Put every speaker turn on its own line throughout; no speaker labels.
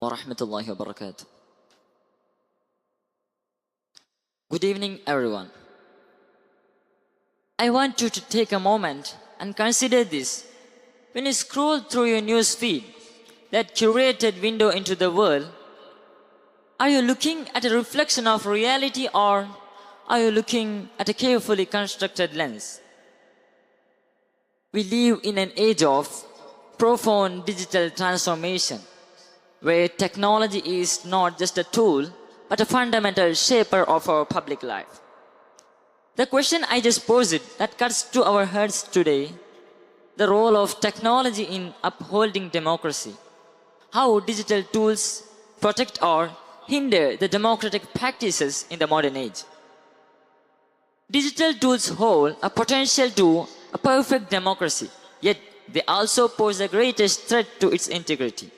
Warahmatullahi wabarakatuh. Good evening, everyone. I want you to take a moment and consider this. When you scroll through your news feed, that curated window into the world, are you looking at a reflection of reality or are you looking at a carefully constructed lens? We live in an age of profound digital transformation, where technology is not just a tool, but a fundamental shaper of our public life. The question I just posed that cuts to our hearts today, the role of technology in upholding democracy. How digital tools protect or hinder the democratic practices in the modern age. Digital tools hold a potential to a perfect democracy, yet they also pose the greatest threat to its integrity.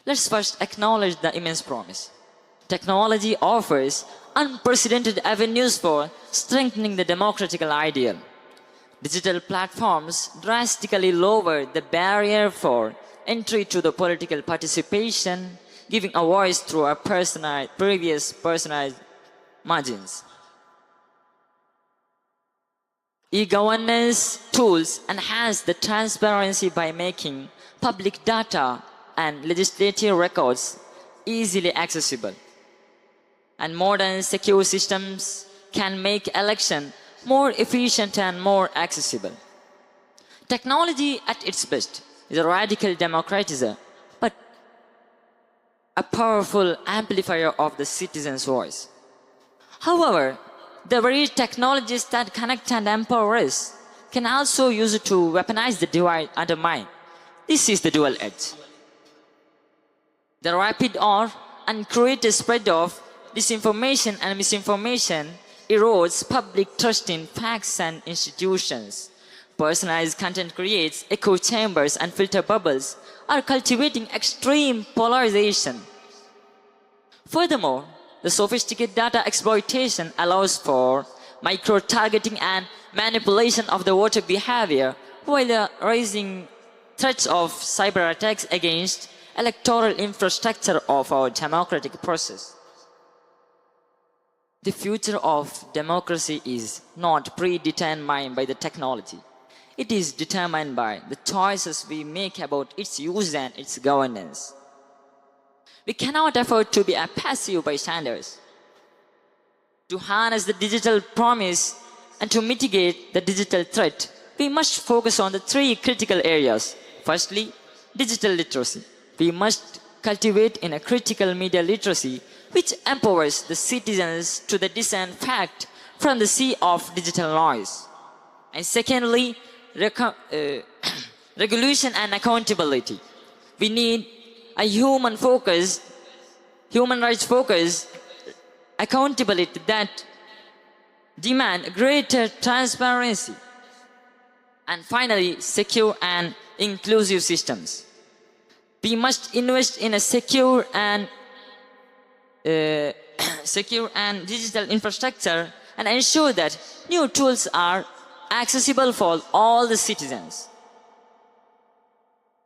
Let's first acknowledge the immense promise. Technology offers unprecedented avenues for strengthening the democratic ideal. Digital platforms drastically lower the barrier for entry to the political participation, giving a voice through a personalized margins. E-governance tools enhance the transparency by making public data and legislative records easily accessible. And modern secure systems can make election more efficient and more accessible. Technology at its best is a radical democratizer, but a powerful amplifier of the citizen's voice. However, the very technologies that connect and empower us can also use it to weaponize the divide undermine. This is the dual edge. The rapid or uncreated spread of disinformation and misinformation erodes public trust in facts and institutions. Personalized content creates echo chambers and filter bubbles are cultivating extreme polarization. Furthermore, the sophisticated data exploitation allows for micro-targeting and manipulation of the voter behavior, while raising threats of cyber attacks against electoral infrastructure of our democratic process. The future of democracy is not predetermined by the technology. It is determined by the choices we make about its use and its governance. We cannot afford to be a passive bystanders. To harness the digital promise and to mitigate the digital threat, we must focus on the three critical areas. Firstly, digital literacy. We must cultivate in a critical media literacy which empowers the citizens to discern fact from the sea of digital noise. And secondly, regulation and accountability. We need a human rights focused accountability that demand greater transparency. And finally, secure and inclusive systems. We must invest in a secure and digital infrastructure and ensure that new tools are accessible for all the citizens.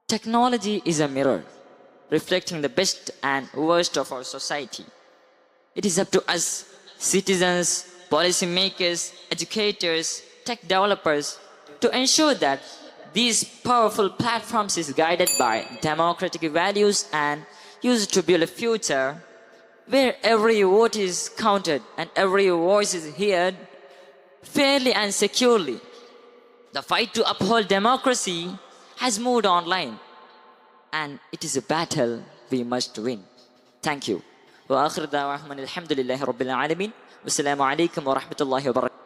Technology is a mirror reflecting the best and worst of our society. It is up to us, citizens, policymakers, educators, tech developers, to ensure that these powerful platforms is guided by democratic values and used to build a future where every vote is counted and every voice is heard fairly and securely. The fight to uphold democracy has moved online, and it is a battle we must win. Thank you. وآخر دعواهم الحمد لله رب العالمين والسلام عليكم ورحمة الله وبركاته.